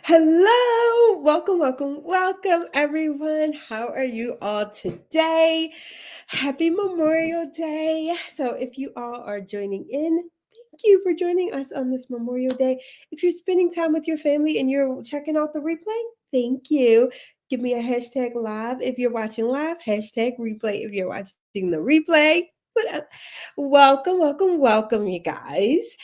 Hello, welcome, everyone. How are you all today? Happy Memorial Day. So, if you all are joining in, thank you for joining us on this Memorial Day. If you're spending time with your family and you're checking out the replay, thank you. Give me a hashtag live if you're watching live, hashtag replay if you're watching the replay. Welcome, you guys.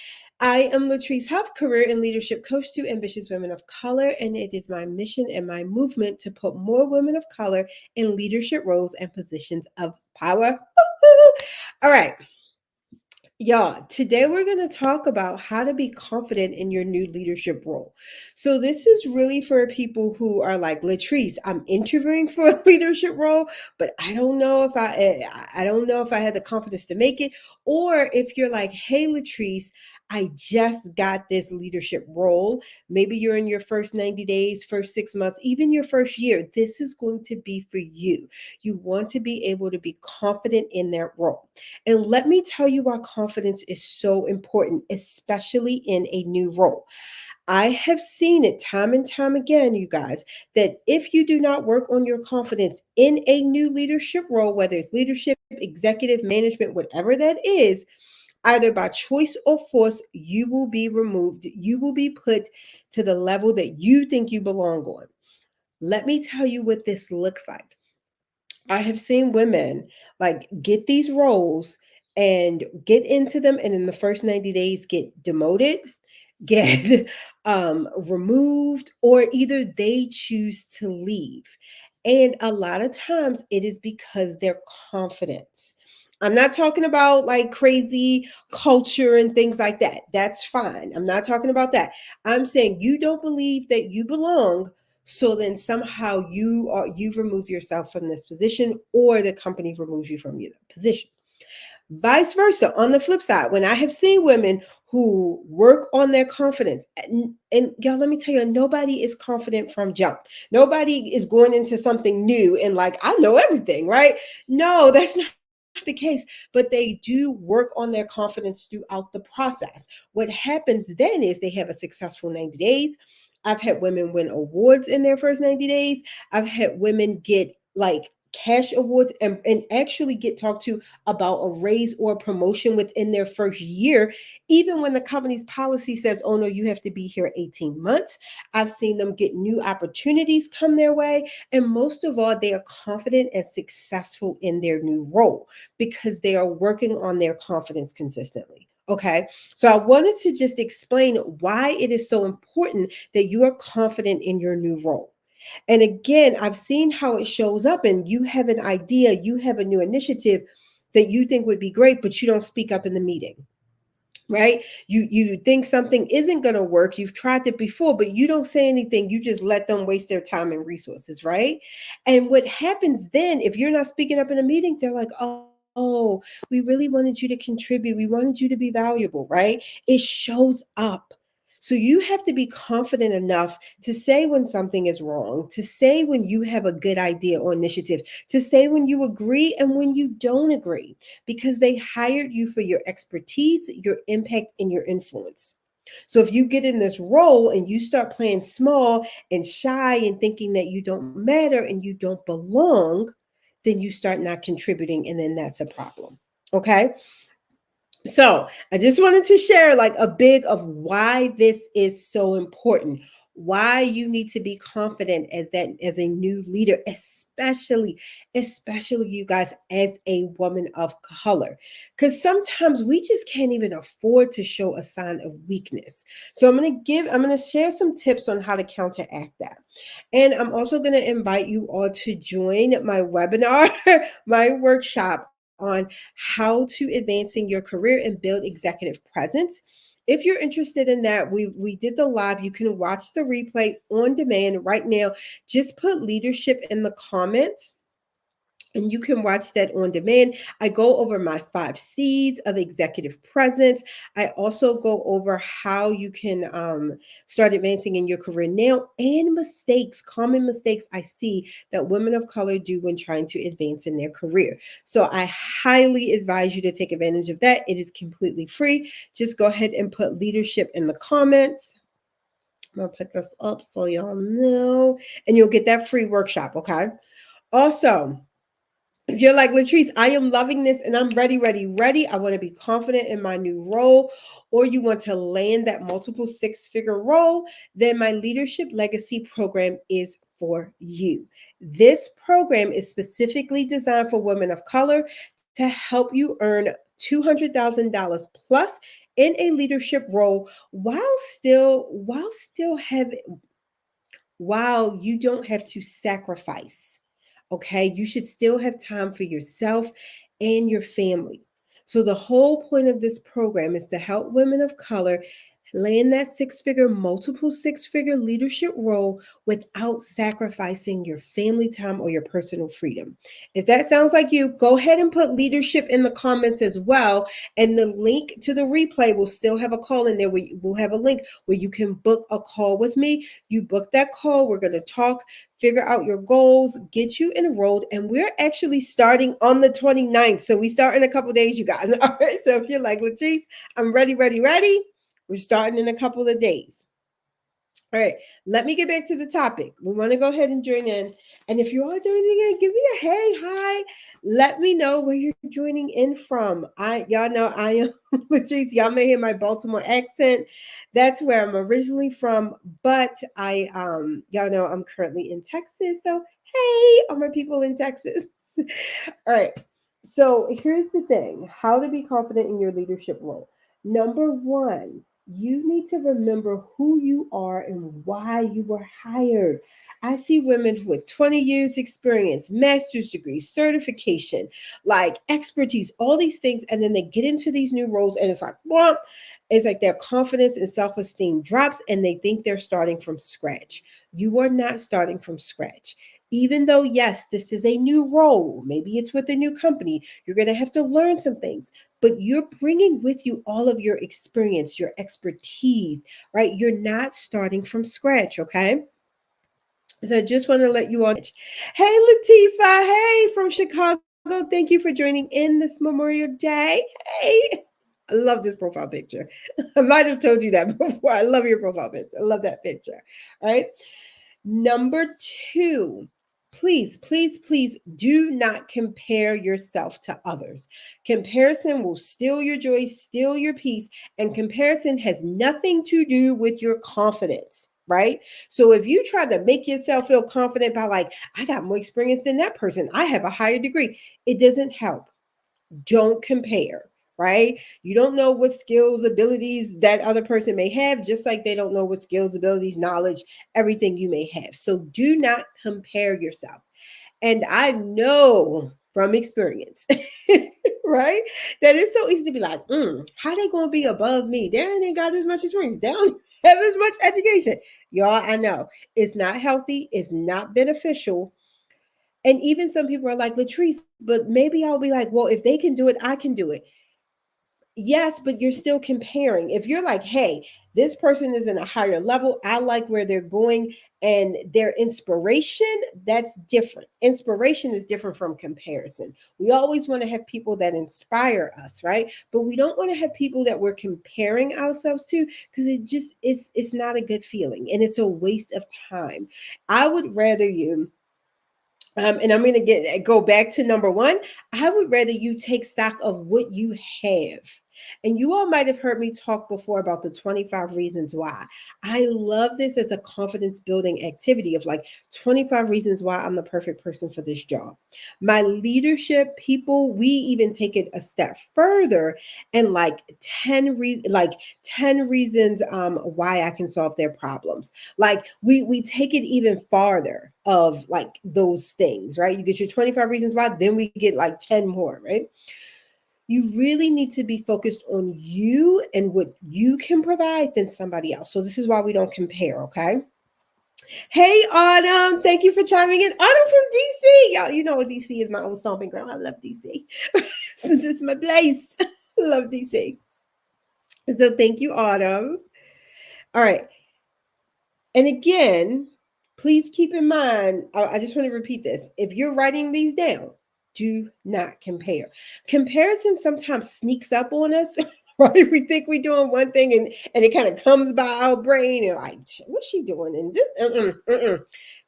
I am Latrice Huff, career and leadership coach to ambitious women of color, and it is my mission and my movement to put more women of color in leadership roles and positions of power. All right, y'all, today we're going to talk about how to be confident in your new leadership role. So, this is really for people who are like, Latrice, I'm interviewing for a leadership role, but I don't know if I don't know if I had the confidence to make it. Or if you're like, hey, Latrice, I just got this leadership role. Maybe you're in your first 90 days, first 6 months, even your first year. This is going to be for you. You want to be able to be confident in that role. And let me tell you why confidence is so important, especially in a new role. I have seen it time and time again, you guys, that if you do not work on your confidence in a new leadership role, whether it's leadership, executive, management, whatever that is, either by choice or force, you will be removed. You will be put to the level that you think you belong on. Let me tell you what this looks like. I have seen women like get these roles and get into them, and in the first 90 days get demoted, get removed, or either they choose to leave. And a lot of times it is because their confidence. I'm not talking about like crazy culture and things like that. That's fine. I'm not talking about that. I'm saying you don't believe that you belong, so then somehow you remove yourself from this position, or the company removes you from your position. Vice versa, on the flip side, when I have seen women who work on their confidence, and y'all, let me tell you, nobody is confident from jump. Nobody is going into something new and like, I know everything, right? No, that's not the case, but they do work on their confidence throughout the process. What happens then is they have a successful 90 days. I've had women win awards in their first 90 days. I've had women get like cash awards and actually get talked to about a raise or a promotion within their first year, even when the company's policy says, oh no, you have to be here 18 months. I've seen them get new opportunities come their way. And most of all, they are confident and successful in their new role because they are working on their confidence consistently. Okay, so I wanted to just explain why it is so important that you are confident in your new role. And again, I've seen how it shows up, and you have an idea, you have a new initiative that you think would be great, but you don't speak up in the meeting. Right? You think something isn't going to work. You've tried it before, but you don't say anything. You just let them waste their time and resources, right? And what happens then if you're not speaking up in a meeting, they're like, "Oh, we really wanted you to contribute. We wanted you to be valuable," right? It shows up. So you have to be confident enough to say when something is wrong, to say when you have a good idea or initiative, to say when you agree and when you don't agree, because they hired you for your expertise, your impact, and your influence. So if you get in this role and you start playing small and shy and thinking that you don't matter and you don't belong, then you start not contributing, and then that's a problem. Okay. So I just wanted to share like a bit of why this is so important, why you need to be confident as a new leader, especially you guys as a woman of color. Because sometimes we just can't even afford to show a sign of weakness. So I'm gonna share some tips on how to counteract that. And I'm also gonna invite you all to join my webinar, my workshop on how to advancing your career and build executive presence. If you're interested in that, we did the live. You can watch the replay on demand right now. Just put leadership in the comments and you can watch that on demand. I go over my 5 C's of executive presence. I also go over how you can start advancing in your career now, and common mistakes I see that women of color do when trying to advance in their career. So I highly advise you to take advantage of that. It is completely free. Just go ahead and put leadership in the comments. I'm going to put this up so y'all know. And you'll get that free workshop, okay? Also, if you're like, Latrice, I am loving this and I'm ready, ready, ready. I want to be confident in my new role, or you want to land that multiple six-figure role, then my Leadership Legacy program is for you. This program is specifically designed for women of color to help you earn $200,000 plus in a leadership role while you don't have to sacrifice. Okay, you should still have time for yourself and your family. So, the whole point of this program is to help women of color land that multiple six figure leadership role without sacrificing your family time or your personal freedom. If that sounds like you, go ahead and put leadership in the comments as well. And the link to the replay will still have a call in there. We'll have a link where you can book a call with me. You book that call, we're going to talk, figure out your goals, get you enrolled. And we're actually starting on the 29th. So we start in a couple days, you guys. All right. So if you're like, Latrice, I'm ready, ready, ready. We're starting in a couple of days. All right, let me get back to the topic. We want to go ahead and join in. And if you are joining in, give me a hey, hi. Let me know where you're joining in from. Y'all know I am Latrice. Y'all may hear my Baltimore accent. That's where I'm originally from, but y'all know I'm currently in Texas. So hey, all my people in Texas. All right. So here's the thing: how to be confident in your leadership role. Number one, you need to remember who you are and why you were hired. I see women with 20 years experience, master's degree, certification, like expertise, all these things. And then they get into these new roles and it's like, well, it's like their confidence and self-esteem drops and they think they're starting from scratch. You are not starting from scratch. Even though, yes, this is a new role, maybe it's with a new company, you're going to have to learn some things, but you're bringing with you all of your experience, your expertise, right? You're not starting from scratch, okay? So I just want to let you all. Hey, Latifa. Hey, from Chicago. Thank you for joining in this Memorial Day. Hey. I love this profile picture. I might have told you that before. I love your profile picture. I love that picture. All right. Number two, please, please, please do not compare yourself to others. Comparison will steal your joy, steal your peace, and comparison has nothing to do with your confidence. Right? So if you try to make yourself feel confident by like, I got more experience than that person, I have a higher degree, it doesn't help. Don't compare, right? You don't know what skills, abilities that other person may have, just like they don't know what skills, abilities, knowledge, everything you may have. So do not compare yourself. And I know from experience, right, that it's so easy to be like, how they gonna be above me? They ain't got as much experience. They don't have as much education. Y'all, I know it's not healthy. It's not beneficial. And even some people are like, Latrice, but maybe I'll be like, well, if they can do it, I can do it. Yes, but you're still comparing. If you're like, hey, this person is in a higher level, I like where they're going and their inspiration, that's different. Inspiration is different from comparison. We always want to have people that inspire us, right? But we don't want to have people that we're comparing ourselves to because it's not a good feeling and it's a waste of time. I would rather you and I'm going to go back to number one. I would rather you take stock of what you have. And you all might have heard me talk before about the 25 reasons why. I love this as a confidence building activity of like 25 reasons why I'm the perfect person for this job. My leadership people, we even take it a step further and like 10 reasons why I can solve their problems. Like we take it even farther of like those things, right? You get your 25 reasons why, then we get like 10 more, right? You really need to be focused on you and what you can provide than somebody else. So this is why we don't compare, okay? Hey, Autumn, thank you for chiming in. Autumn from DC. Y'all, you know DC is my old stomping ground. I love DC. This is my place. I love DC. So thank you, Autumn. All right. And again, please keep in mind, I just want to repeat this. If you're writing these down, do not compare. Comparison sometimes sneaks up on us, right? We think we're doing one thing and it kind of comes by our brain and like, what's she doing? And this,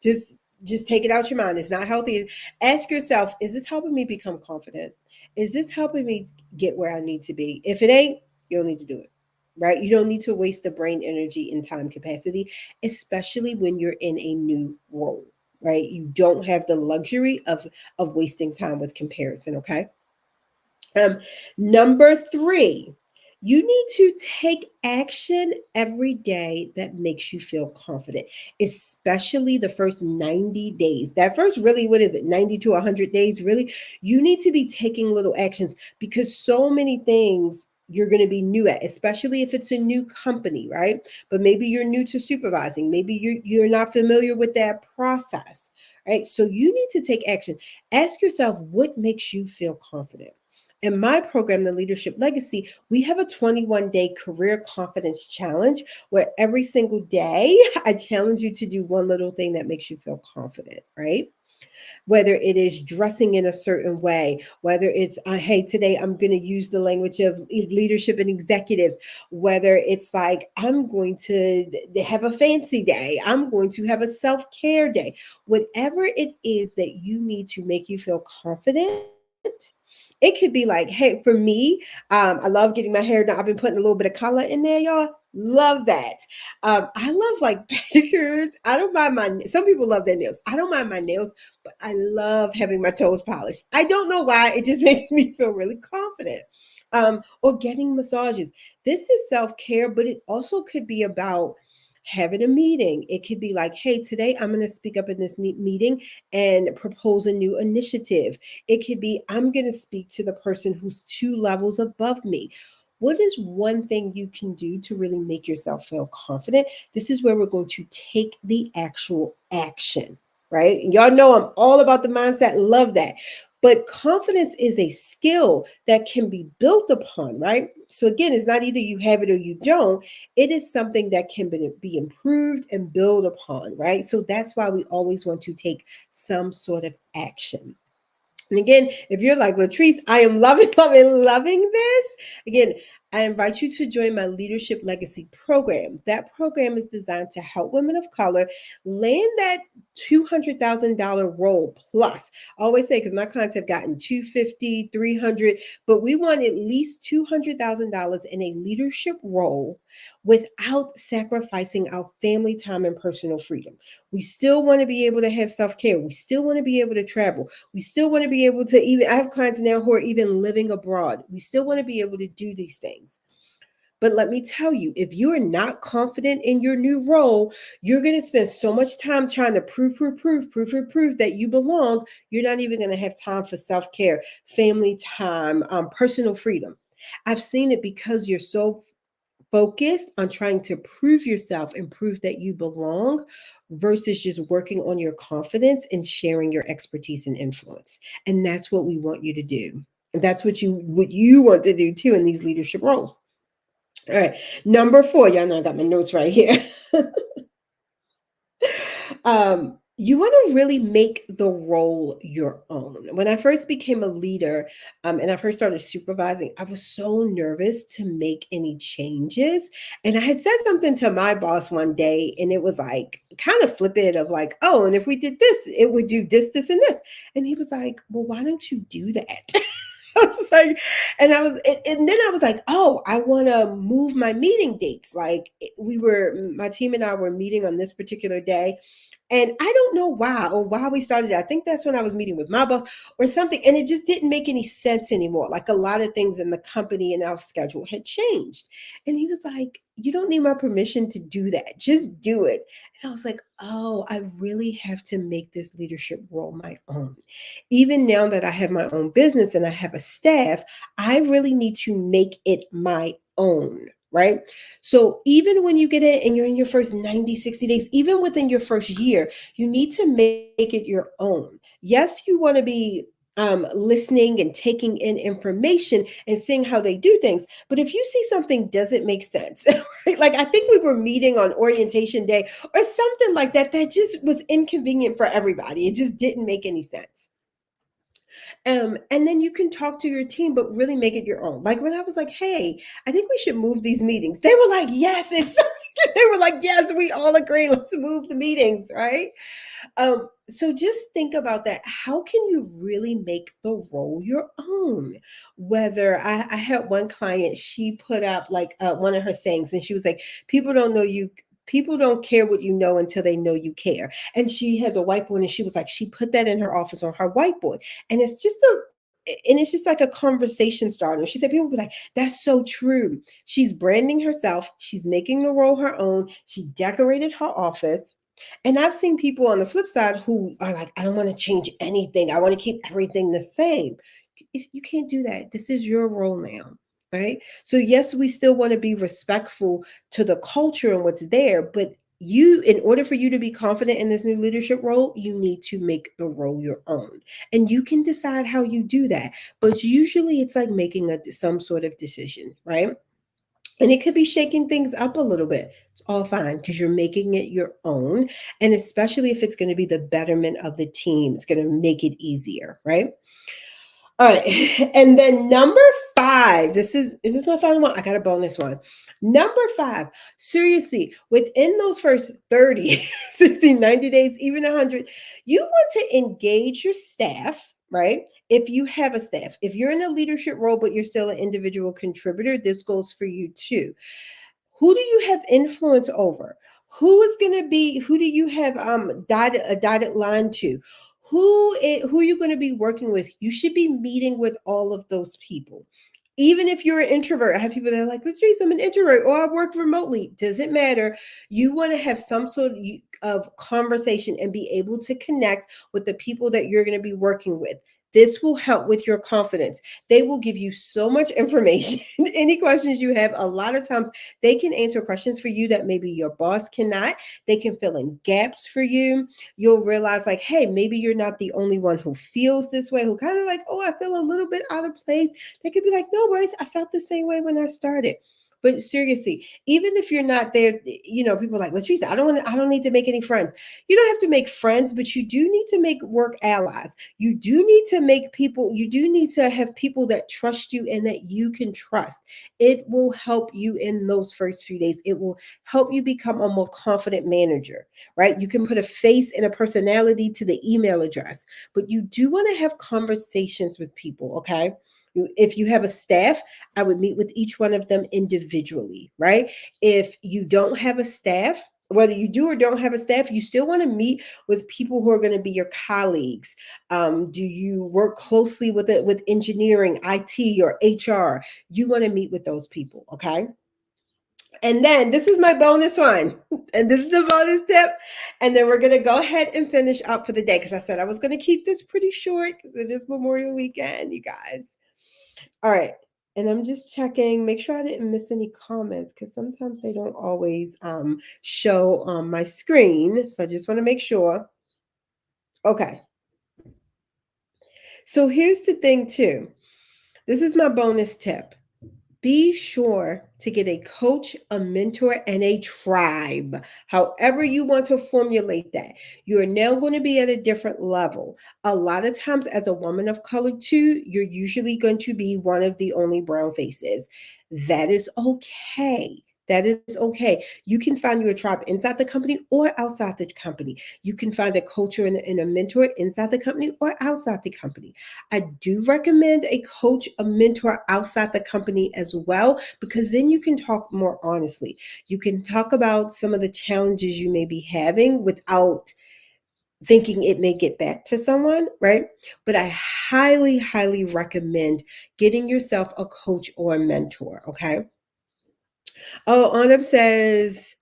just just take it out your mind. It's not healthy. Ask yourself, is this helping me become confident? Is this helping me get where I need to be? If it ain't, you don't need to do it. Right? You don't need to waste the brain energy and time capacity, especially when you're in a new role. Right? You don't have the luxury of wasting time with comparison. Okay. Um, Number three, you need to take action every day that makes you feel confident, especially the first 90 days. That first, really, what is it, 90 to 100 days? Really, you need to be taking little actions because so many things you're going to be new at, especially if it's a new company, right? But maybe you're new to supervising, maybe you're not familiar with that process, right? So you need to take action. Ask yourself what makes you feel confident. In my program, the Leadership Legacy, we have a 21-day career confidence challenge where every single day I challenge you to do one little thing that makes you feel confident, right? Whether it is dressing in a certain way, whether it's, hey, today I'm going to use the language of leadership and executives, whether it's like, I'm going to have a fancy day, I'm going to have a self care day, whatever it is that you need to make you feel confident. It could be like, hey, for me, I love getting my hair done. I've been putting a little bit of color in there, y'all. Love that. I love like pedicures. I don't mind my, some people love their nails. I don't mind my nails, but I love having my toes polished. I don't know why. It just makes me feel really confident. Or getting massages. This is self care, but it also could be about having a meeting. It could be like, hey, today I'm going to speak up in this meeting and propose a new initiative. It could be, I'm going to speak to the person who's two levels above me. What is one thing you can do to really make yourself feel confident? This is where we're going to take the actual action, right? And y'all know I'm all about the mindset, love that. But confidence is a skill that can be built upon, right? So again, it's not either you have it or you don't. It is something that can be improved and built upon, right? So that's why we always want to take some sort of action. And again, if you're like, Latrice, I am loving, loving this. Again, I invite you to join my Leadership Legacy program. That program is designed to help women of color land that $200,000 role plus. I always say, because my clients have gotten 250, 300, but we want at least $200,000 in a leadership role without sacrificing our family time and personal freedom. We still want to be able to have self-care. We still want to be able to travel. We still want to be able to even, I have clients now who are even living abroad. We still want to be able to do these things. But let me tell you, if you are not confident in your new role, you're going to spend so much time trying to prove that you belong. You're not even going to have time for self care, family time, personal freedom. I've seen it because you're so focused on trying to prove yourself and prove that you belong versus just working on your confidence and sharing your expertise and influence. And that's what we want you to do. And that's what you want to do too in these leadership roles. All right. Number four, y'all know I got my notes right here. You want to really make the role your own. When I first became a leader and I first started supervising, I was so nervous to make any changes. And I had said something to my boss one day, and it was like kind of flippant of like, oh, and if we did this, it would do this, and this. And he was like, well, why don't you do that? I was like, and then I was like, oh, I want to move my meeting dates. Like my team and I were meeting on this particular day. And I don't know why or why we started. I think that's when I was meeting with my boss or something. And it just didn't make any sense anymore. Like a lot of things in the company and our schedule had changed. And he was like, you don't need my permission to do that. Just do it. And I was like, oh, I really have to make this leadership role my own. Even now that I have my own business and I have a staff, I really need to make it my own. Right. So even when you get it and you're in your first 90, 60 days, even within your first year, you need to make it your own. Yes, you want to be listening and taking in information and seeing how they do things. But if you see something doesn't make sense, right? Like I think we were meeting on orientation day or something like that, that just was inconvenient for everybody. It just didn't make any sense. And then you can talk to your team, but really make it your own. Like when I was like, hey, I think we should move these meetings. They were like, yes, it's they were like, yes, we all agree. Let's move the meetings, right? So just think about that. How can you really make the role your own? Whether I had one client, she put up like one of her sayings, and she was like, people don't know you. People don't care what you know until they know you care. And she has a whiteboard, and she was like, she put that in her office on her whiteboard. And it's just like a conversation starter. She said people be like, that's so true. She's branding herself, she's making the role her own. She decorated her office. And I've seen people on the flip side who are like, I don't want to change anything. I want to keep everything the same. You can't do that. This is your role now, right? So, yes, we still want to be respectful to the culture and what's there, but in order for you to be confident in this new leadership role, you need to make the role your own. And you can decide how you do that. But usually it's like making some sort of decision, right? And it could be shaking things up a little bit. It's all fine because you're making it your own. And especially if it's going to be the betterment of the team, it's going to make it easier, right? All right. And then number five, is this my final one? I got a bonus one. Number five, seriously, within those first 30, 60, 90 days, even 100, you want to engage your staff, right? If you have a staff, if you're in a leadership role, but you're still an individual contributor, this goes for you too. Who do you have influence over? Who do you have a dotted line to? Who are you going to be working with? You should be meeting with all of those people. Even if you're an introvert, I have people that are like, Latrice, I'm an introvert, or I work remotely. Doesn't matter. You want to have some sort of conversation and be able to connect with the people that you're going to be working with. This will help with your confidence. They will give you so much information. Any questions you have, a lot of times they can answer questions for you that maybe your boss cannot. They can fill in gaps for you. You'll realize, like, hey, maybe you're not the only one who feels this way, who kind of like, oh, I feel a little bit out of place. They could be like, no worries, I felt the same way when I started. But seriously, even if you're not there, people are like, Latrice, I don't need to make any friends. You don't have to make friends, but you do need to make work allies. You do need to have people that trust you and that you can trust. It will help you in those first few days. It will help you become a more confident manager, right? You can put a face and a personality to the email address, but you do want to have conversations with people, okay? If you have a staff, I would meet with each one of them individually, right? If you don't have a staff, whether you do or don't have a staff, you still want to meet with people who are going to be your colleagues. Do you work closely with engineering, IT, or HR? You want to meet with those people, okay? And then this is my bonus one, and this is the bonus tip. And then we're going to go ahead and finish up for the day because I said I was going to keep this pretty short because it is Memorial Weekend, you guys. All right. And I'm just checking, make sure I didn't miss any comments because sometimes they don't always show on my screen. So I just want to make sure. Okay. So here's the thing, too. This is my bonus tip. Be sure to get a coach, a mentor, and a tribe. However, you want to formulate that. You are now going to be at a different level. A lot of times, as a woman of color, too, you're usually going to be one of the only brown faces. That is okay. That is okay. You can find your tribe inside the company or outside the company. You can find a coach and a mentor inside the company or outside the company. I do recommend a coach, a mentor outside the company as well, because then you can talk more honestly. You can talk about some of the challenges you may be having without thinking it may get back to someone, right? But I highly, highly recommend getting yourself a coach or a mentor, okay? Oh, Anub says,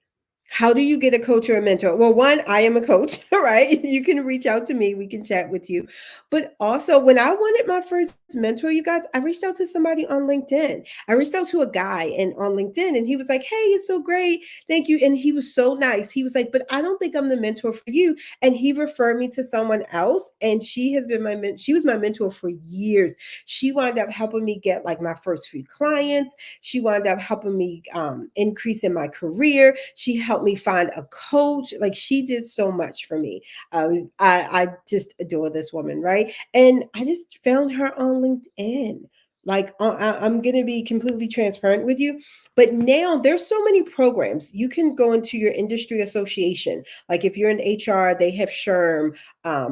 how do you get a coach or a mentor? Well, one, I am a coach, right? You can reach out to me. We can chat with you. But also, when I wanted my first mentor, you guys, I reached out to somebody on LinkedIn. I reached out to a guy on LinkedIn, and he was like, hey, it's so great. Thank you. And he was so nice. He was like, but I don't think I'm the mentor for you. And he referred me to someone else. And she has been she was my mentor for years. She wound up helping me get like my first few clients. She wound up helping me increase in my career. She helped helped me find a coach. Like she did so much for me. I just adore this woman, right? And I just found her on LinkedIn. Like I'm gonna be completely transparent with you, but now there's so many programs. You can go into your industry association. Like if you're in HR, they have SHRM.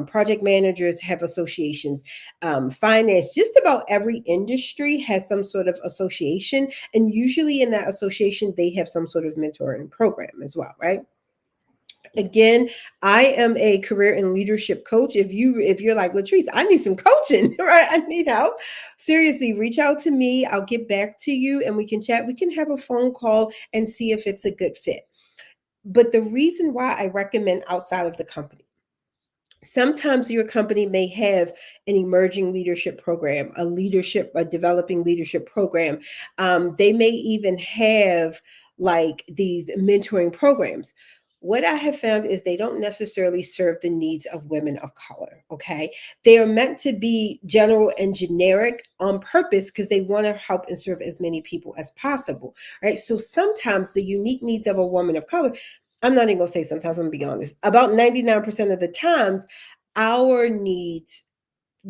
Project managers have associations. Finance, just about every industry has some sort of association, and usually in that association, they have some sort of mentoring program as well, right? Again, I am a career and leadership coach. If you're like, Latrice, I need some coaching, right? I need help. Seriously, reach out to me. I'll get back to you and we can chat. We can have a phone call and see if it's a good fit. But the reason why I recommend outside of the company, sometimes your company may have an emerging leadership program, a developing leadership program. They may even have like these mentoring programs. What I have found is they don't necessarily serve the needs of women of color. Okay. They are meant to be general and generic on purpose because they want to help and serve as many people as possible. Right. So sometimes the unique needs of a woman of color, I'm not even gonna say sometimes, I'm gonna be honest. About 99% of the times, our needs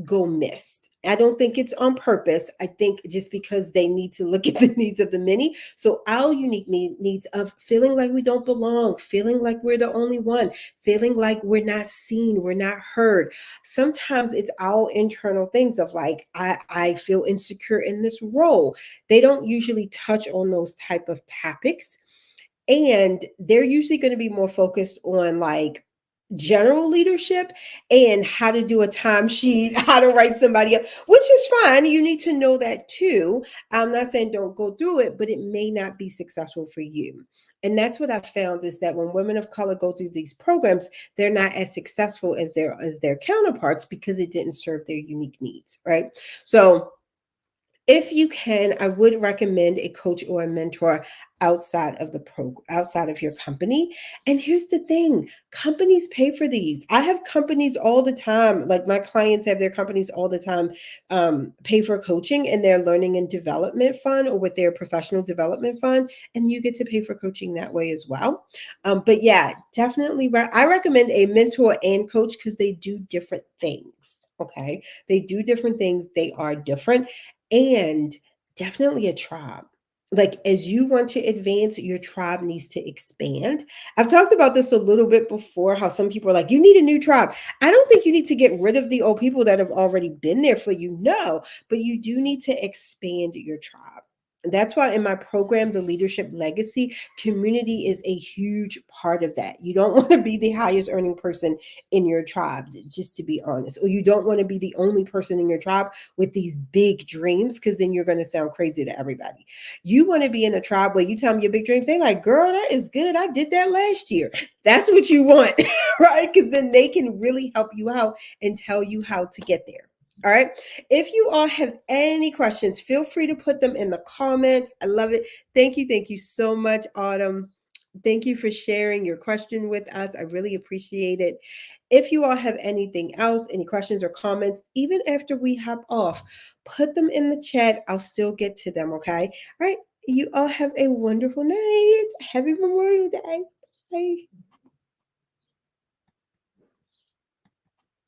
go missed. I don't think it's on purpose. I think just because they need to look at the needs of the many. So our unique needs of feeling like we don't belong, feeling like we're the only one, feeling like we're not seen, we're not heard. Sometimes it's our internal things of like, I feel insecure in this role. They don't usually touch on those type of topics, and they're usually going to be more focused on like general leadership and how to do a timesheet, how to write somebody up, which is fine. You need to know that too. I'm not saying don't go through it, but it may not be successful for you. And that's what I've found is that when women of color go through these programs, they're not as successful as their counterparts because it didn't serve their unique needs, right? So if you can, I would recommend a coach or a mentor outside of your company. And here's the thing, companies pay for these. I have companies all the time, like my clients have their companies all the time, pay for coaching in their learning and development fund or with their professional development fund, and you get to pay for coaching that way as well. But yeah, definitely, I recommend a mentor and coach because they do different things. Okay, they do different things, they are different. And definitely a tribe. Like as you want to advance, your tribe needs to expand. I've talked about this a little bit before, how some people are like, you need a new tribe. I don't think you need to get rid of the old people that have already been there for you. No, but you do need to expand your tribe. And that's why in my program, the Leadership Legacy, community is a huge part of that. You don't want to be the highest earning person in your tribe, just to be honest, or you don't want to be the only person in your tribe with these big dreams, because then you're going to sound crazy to everybody. You want to be in a tribe where you tell them your big dreams. They're like, girl, that is good. I did that last year. That's what you want, right? Because then they can really help you out and tell you how to get there. All right. If you all have any questions, feel free to put them in the comments. I love it. Thank you. Thank you so much, Autumn. Thank you for sharing your question with us. I really appreciate it. If you all have anything else, any questions or comments, even after we hop off, put them in the chat. I'll still get to them. Okay. All right. You all have a wonderful night. Happy Memorial Day. Bye.